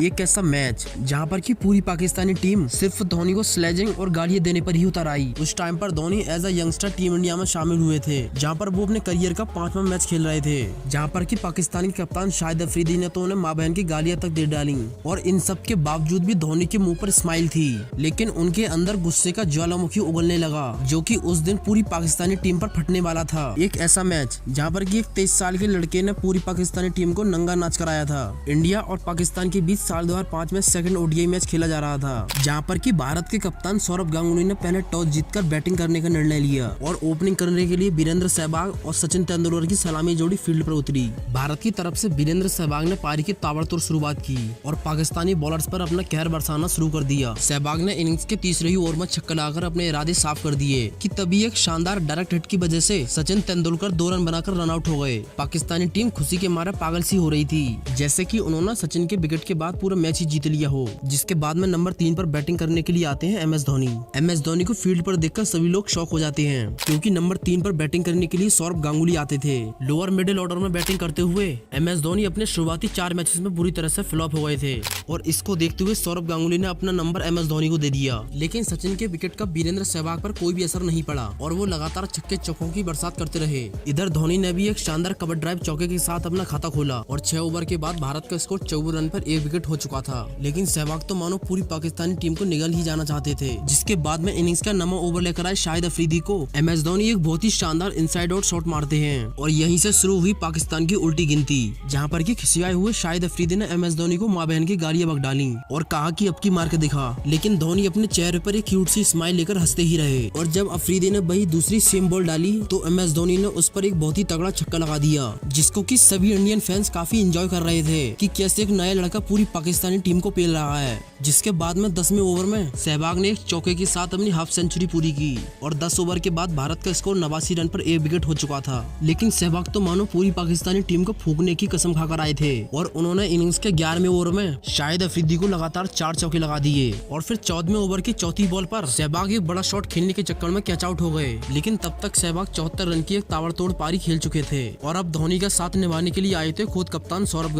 एक ऐसा मैच जहां पर कि पूरी पाकिस्तानी टीम सिर्फ धोनी को स्लेजिंग और गालियां देने पर ही उतर आई। उस टाइम पर Dhoni as a youngster team India में शामिल हुए थे, जहां पर वो अपने करियर का 5वां मैच खेल रहे थे, जहां पर कि पाकिस्तानी कप्तान शाहिद अफरीदी ने तो उन्हें मां बहन की गालियां तक दे डाली और इन सब के बावजूद भी धोनी के मुंह पर स्माइल थी, लेकिन उनके अंदर गुस्से का ज्वालामुखी उगलने लगा, जो कि उस दिन पूरी पाकिस्तानी टीम पर फटने वाला था। एक ऐसा मैच जहां पर कि एक 23 साल के लड़के ने पूरी पाकिस्तानी टीम को नंगा नाच कराया था। इंडिया और पाकिस्तान के बीच साल 2005 में सेकंड ओडीआई मैच खेला जा रहा था, जहां पर कि भारत के कप्तान सौरभ गांगुली ने पहले टॉस जीतकर बैटिंग करने का निर्णय लिया और ओपनिंग करने के लिए वीरेंद्र सहवाग और सचिन तेंदुलकर की सलामी जोड़ी फील्ड पर उतरी। भारत की तरफ से वीरेंद्र सहवाग ने पारी की ताबड़तोड़ शुरुआत की और पाकिस्तानी बॉलर्स पर अपना कहर बरसाना शुरू कर दिया। सहवाग ने इनिंग्स के तीसरे ही ओवर में छक्का लगाकर अपने इरादे साफ कर दिए कि तभी एक शानदार डायरेक्ट हिट की वजह से सचिन तेंदुलकर 2 रन बनाकर रन आउट हो गए। पाकिस्तानी टीम खुशी के मारे पागल सी हो रही थी, जैसे कि उन्होंने सचिन के विकेट के बाद पूरा मैच ही जीत लिया हो। जिसके बाद में नंबर 3 पर बैटिंग करने के लिए आते हैं MS धोनी। MS धोनी को फील्ड पर देखकर सभी लोग शॉक हो जाते हैं, क्योंकि नंबर 3 पर बैटिंग करने के लिए सौरभ गांगुली आते थे। लोअर मिडिल ऑर्डर में बैटिंग करते हुए MS धोनी अपने शुरुआती 4 मैचेस में बुरी तरह से फ्लॉप हो गए थे और इसको देखते हुए सौरभ गांगुली ने अपना नंबर MS धोनी को दे दिया। लेकिन सचिन के विकेट का वीरेंद्र सहवाग पर कोई भी असर नहीं पड़ा और वो लगातार छक्के चौकों की बरसात करते रहे। इधर धोनी ने भी एक शानदार कवर ड्राइव चौके के साथ अपना खाता खोला और 6 ओवर के बाद भारत का स्कोर 54 रन पर 1 विकेट हो चुका था। लेकिन सहवाग तो मानो पूरी पाकिस्तानी टीम को निगल ही जाना चाहते थे। जिसके बाद में इनिंग्स का 9वां ओवर लेकर आए शाहिद अफरीदी को MS धोनी एक बहुत ही शानदार इनसाइड आउट शॉट मारते हैं और यहीं से शुरू हुई पाकिस्तान की उल्टी गिनती, जहां पर कि खिसियाए हुए शाहिद अफरीदी ने MS धोनी को मां बहन की गालियां बक डाली और कहा कि अब की मार के दिखा। लेकिन धोनी अपने चेहरे पर एक क्यूट सी स्माइल लेकर हंसते ही रहे और जब अफरीदी ने वही दूसरी सेम बॉल डाली तो MS धोनी ने उस पर एक बहुत ही तगड़ा छक्का लगा दिया, जिसको कि सभी इंडियन फैंस काफी एंजॉय कर रहे थे कि कैसे एक नया लड़का पूरी पाकिस्तानी टीम को पेल रहा है। जिसके बाद में 10वें ओवर में सहवाग ने एक चौके के साथ अपनी हाफ सेंचुरी पूरी की और 10 ओवर के बाद भारत का स्कोर 89 रन पर 1 विकेट हो चुका था। लेकिन सहवाग तो मानो पूरी पाकिस्तानी टीम को फूंकने की कसम खाकर आए थे और उन्होंने इनिंग्स के 11वें ओवर में शाहिद अफरीदी को लगातार 4 चौके लगा दिए और फिर 14वें ओवर की चौथी बॉल पर सहवाग एक बड़ा शॉट खेलने के चक्कर में कैच आउट हो गए। लेकिन तब तक सहवाग 74 रन की एक ताबड़तोड़ पारी खेल चुके थे और अब धोनी का साथ निभाने के लिए आए थे खुद कप्तान सौरभ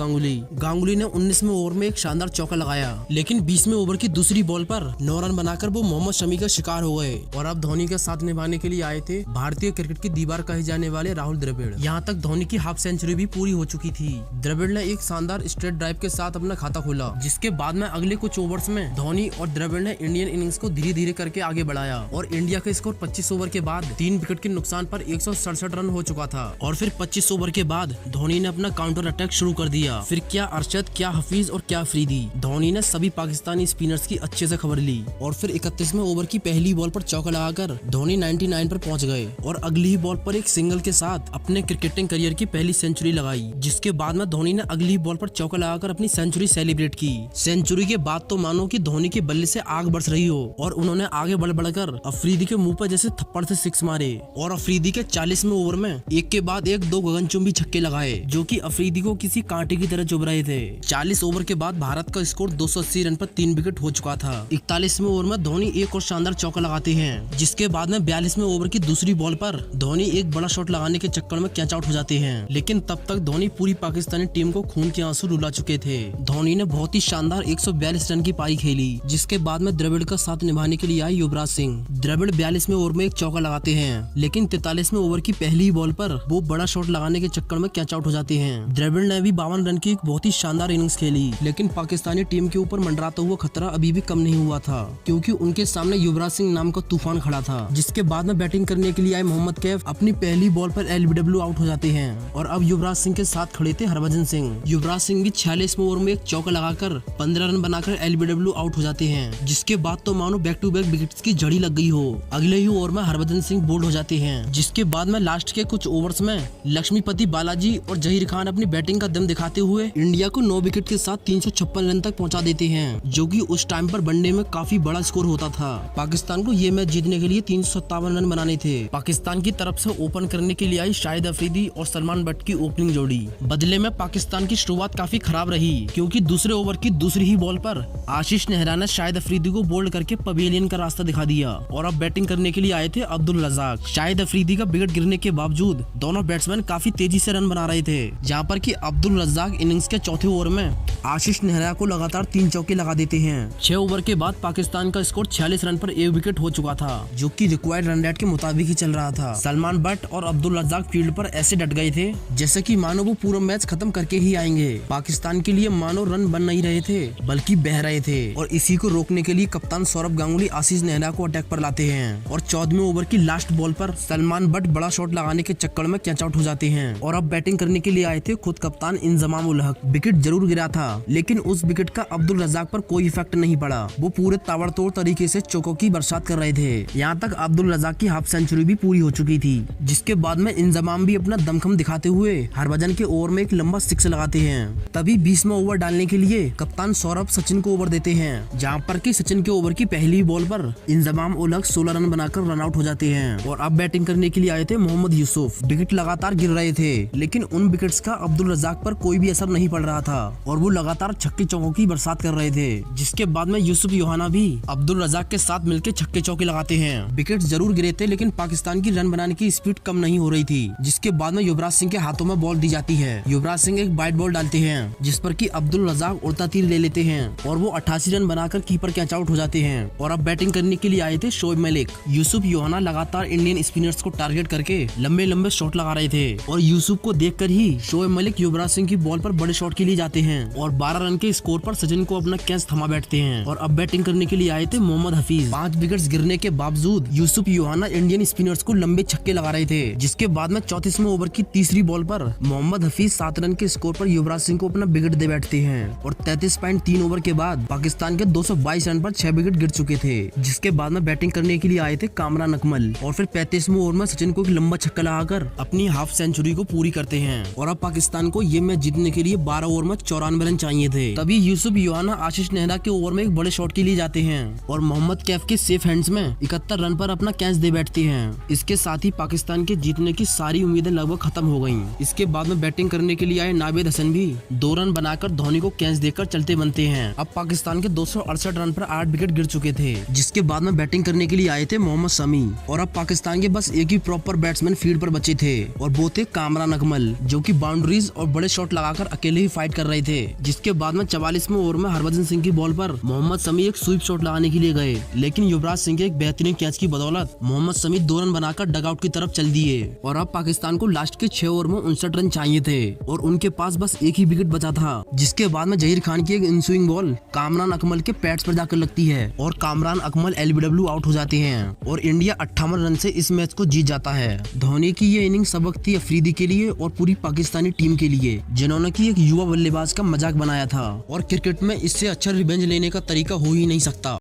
गांगुली ने 19वें ओवर में एक शानदार चौका लगाया, लेकिन 20वें ओवर की दूसरी बॉल पर 9 रन बनाकर वो मोहम्मद शमी का शिकार हो गए और अब धोनी का साथ निभाने के लिए आए थे भारतीय क्रिकेट की दीवार कहे जाने वाले राहुल द्रविड़। यहाँ तक धोनी की हाफ सेंचुरी भी पूरी हो चुकी थी। द्रविड़ ने एक शानदार स्ट्रेट ड्राइव के साथ अपना खाता खोला, जिसके बाद में अगले कुछ ओवर्स में धोनी और द्रविड़ ने इंडियन इनिंग्स को धीरे धीरे करके आगे बढ़ाया और इंडिया का स्कोर 25 ओवर के बाद 3 विकेट के नुकसान पर 167 रन हो चुका था और फिर 25 ओवर के बाद धोनी ने अपना काउंटर अटैक शुरू कर दिया। फिर क्या अरशद, क्या हफीज और क्या अफरीदी, धोनी ने सभी पाकिस्तानी स्पिनर्स की अच्छे से खबर ली और फिर 31वें ओवर की पहली बॉल पर चौका लगाकर धोनी 99 पर पहुंच गए और अगली ही बॉल पर एक सिंगल के साथ अपने क्रिकेटिंग करियर की पहली सेंचुरी लगाई। जिसके बाद में धोनी ने अगली बॉल पर चौका लगाकर अपनी सेंचुरी सेलिब्रेट की। सेंचुरी के बाद तो मानो कि धोनी के बल्ले से आग बरस रही हो और उन्होंने आगे बढ़कर अफरीदी के मुंह पर जैसे थप्पड़ से 6 मारे और अफरीदी के 40वें ओवर में एक के बाद एक 2 गगनचुंबी छक्के लगाए, जो कि अफरीदी को किसी कांटे की तरह चुभ रहे थे। 40 ओवर के बाद भारत का स्कोर 280 रन पर 3 विकेट हो चुका था। 41वें ओवर में धोनी एक और शानदार चौका लगाते हैं, जिसके बाद में 42वें ओवर की दूसरी बॉल पर धोनी एक बड़ा शॉट लगाने के चक्कर में कैच आउट हो जाते हैं। लेकिन तब तक धोनी पूरी पाकिस्तानी टीम को खून के आंसू रुला चुके थे। धोनी ने बहुत ही शानदार 142 रन की पारी खेली, जिसके बाद में द्रविड़ का साथ निभाने के लिए आए युवराज सिंह। द्रविड़ 42वें ओवर में एक चौका लगाते हैं, लेकिन 43वें ओवर की पहली बॉल पर वो बड़ा शॉट लगाने के चक्कर में कैच आउट हो जाते हैं। द्रविड़ ने भी 52 रन की एक बहुत ही शानदार इनिंग्स खेली, लेकिन पाकिस्तानी टीम के ऊपर मंडराता हुआ खतरा अभी भी कम नहीं हुआ था, क्योंकि उनके सामने युवराज सिंह नाम का तूफान खड़ा था। जिसके बाद में बैटिंग करने के लिए आए मोहम्मद कैफ अपनी पहली बॉल पर LBW आउट हो जाते हैं और अब युवराज सिंह के साथ खड़े थे हरभजन सिंह। युवराज सिंह भी 46वें ओवर में एक चौका लगाकर 15 रन बनाकर LBW आउट हो जाते हैं। जिसके बाद तो मानो बैक टू बैक विकेट्स की झड़ी लग गई हो। अगले ही ओवर में हरभजन सिंह बोल्ड हो जाते हैं, जिसके बाद में लास्ट के कुछ ओवर्स में लक्ष्मीपति बालाजी और जहीर खान अपनी बैटिंग का दम दिखाते हुए इंडिया को 9 विकेट के साथ 356 रन तक पहुंचा देते हैं, जो कि उस टाइम पर वनडे में काफी बड़ा स्कोर होता था। पाकिस्तान को ये मैच जीतने के लिए 357 रन बनाने थे। पाकिस्तान की तरफ से ओपन करने के लिए आई शाहिद अफरीदी और सलमान बट की ओपनिंग जोड़ी। बदले में पाकिस्तान की शुरुआत काफी खराब रही, क्योंकि दूसरे ओवर की दूसरी ही बॉल पर आशीष नेहरा ने शाहिद अफरीदी को बोल्ड करके पवेलियन का रास्ता दिखा दिया और अब बैटिंग करने के लिए आए थे अब्दुल रज़ाक। शाहिद अफरीदी का विकेट गिरने के बावजूद दोनों बैट्समैन काफी तेजी से रन बना रहे थे, जहां पर कि अब्दुल रज़ाक इनिंग्स के चौथे ओवर में आशीष नेहरा को लगातार 3 चौके लगा देते हैं। 6 ओवर के बाद पाकिस्तान का स्कोर 46 रन पर 1 विकेट हो चुका था, जो कि रिक्वायर्ड रन रेट के मुताबिक ही चल रहा था। सलमान बट और अब्दुल रज्जाक फील्ड पर ऐसे डट गए थे जैसे कि मानो वो पूरा मैच खत्म करके ही आएंगे। पाकिस्तान के लिए मानो रन बन नहीं रहे थे बल्कि बह रहे थे, और इसी को रोकने के लिए कप्तान सौरभ गांगुली आशीष नेहरा को अटैक पर लाते हैं और 14वें ओवर की लास्ट बॉल पर सलमान बट बड़ा शॉट लगाने के चक्कर में कैच आउट हो जाते हैं। और अब बैटिंग करने के लिए आए थे खुद कप्तान इंजमाम उल हक। विकेट जरूर गिरा था, लेकिन उस विकेट का अब्दुल रज्जाक पर कोई इफेक्ट नहीं पड़ा। वो पूरे ताबड़तोड़ तरीके से चौकों की बरसात कर रहे थे। यहाँ तक अब्दुल रज्जाक की हाफ सेंचुरी भी पूरी हो चुकी थी, जिसके बाद में इंजमाम भी अपना दमखम दिखाते हुए हरभजन के ओवर में एक लंबा 6 लगाते हैं। तभी 20वां ओवर डालने के लिए कप्तान सौरभ सचिन को ओवर देते हैं, जहाँ पर कि सचिन के ओवर की पहली बॉल पर इंजमाम उल हक 16 रन बनाकर रन आउट हो जाते हैं। और अब बैटिंग करने के लिए आए थे मोहम्मद यूसुफ। विकेट लगातार गिर रहे थे, लेकिन उन विकेट्स का अब्दुल रज्जाक पर कोई भी असर नहीं पड़ रहा था और वो लगातार छक्के चौकों की बरसात कर रहे थे। जिसके बाद में यूसुफ योहाना भी अब्दुल रज्जाक के साथ मिलकर छक्के चौके लगाते हैं। विकेट जरूर गिरे थे, लेकिन पाकिस्तान की रन बनाने की स्पीड कम नहीं हो रही थी। जिसके बाद में युवराज सिंह के हाथों में बॉल दी जाती है। युवराज सिंह एक वाइड बॉल डालते हैं, जिस पर कि अब्दुल रज्जाक उड़ता तीर ले लेते हैं और वो 88 रन बनाकर कीपर कैच आउट हो जाते हैं। और अब बैटिंग करने के लिए आए थे शोएब मलिक। यूसुफ योहाना लगातार इंडियन स्पिनर्स को टारगेट करके लंबे लंबे शॉट लगा रहे थे, और यूसुफ को देखकर ही शोएब मलिक युवराज सिंह की बॉल पर बड़े शॉट के लिए जाते हैं और 12 रन के स्कोर पर सचिन को अपना कैच थमा बैठते हैं। और अब बैटिंग करने के लिए आए थे मोहम्मद हफीज। 5 विकेट्स गिरने के बावजूद यूसुफ योहाना इंडियन स्पिनर्स को लंबे छक्के लगा रहे थे। जिसके बाद में 34वें ओवर की तीसरी बॉल पर मोहम्मद हफीज 7 रन के स्कोर पर युवराज सिंह को अपना विकेट दे बैठते हैं। और 33.3 ओवर के बाद पाकिस्तान के 222 रन पर 6 विकेट गिर चुके थे। जिसके बाद में बैटिंग करने के लिए आए थे कामरान अकमल, और फिर 35वें ओवर में सचिन को एक लंबा छक्का लगाकर अपनी हाफ सेंचुरी को पूरी करते हैं। और अब पाकिस्तान को ये मैच जीतने के लिए 12 ओवर में 94 रन चाहिए थे। तभी यूसुफ योहाना आशीष नेहरा के ओवर में एक बड़े शॉट के लिए जाते हैं और मोहम्मद कैफ के सेफ हैंड्स में 71 रन पर अपना कैच दे बैठते हैं। इसके साथ ही पाकिस्तान के जीतने की सारी उम्मीदें लगभग खत्म हो गयी। इसके बाद में बैटिंग करने के लिए आए नावेद हसन भी 2 रन बनाकर धोनी को कैच देकर चलते बनते हैं। अब पाकिस्तान के 268 रन पर 8 विकेट गिर चुके थे। जिसके बाद में बैटिंग करने के लिए आए थे मोहम्मद शमी, और अब पाकिस्तान के बस एक ही प्रॉपर बैट्समैन फील्ड पर बचे थे, और वो थे कामरान अकमल, जो कि बाउंड्रीज और बड़े शॉट लगाकर अकेले ही फाइट कर रहे थे। जिसके बाद में 44वें ओवर में हरभजन सिंह की बॉल पर मोहम्मद शमी एक स्वीप शॉट लगाने के लिए गए, लेकिन युवराज सिंह के एक बेहतरीन कैच की बदौलत मोहम्मद शमी 2 रन बनाकर डगआउट की तरफ चल दिए। और अब पाकिस्तान को लास्ट के 6 ओवर में 59 रन चाहिए थे और उनके पास बस एक ही विकेट बचा था। जिसके बाद में जहीर खान की एक इनस्विंग बॉल कामरान अकमल के पैड्स पर जाकर लगती है और कामरान अकमल LBW आउट हो जाते हैं और इंडिया 58 रन से इस मैच को जीत जाता है। धोनी की ये इनिंग सबक थी अफरीदी के लिए और पूरी पाकिस्तानी टीम के लिए, जिन्होंने की एक युवा बल्लेबाज का मजाक बनाया था। और क्रिकेट में इससे अच्छा रिवेंज लेने का तरीका हो ही नहीं सकता।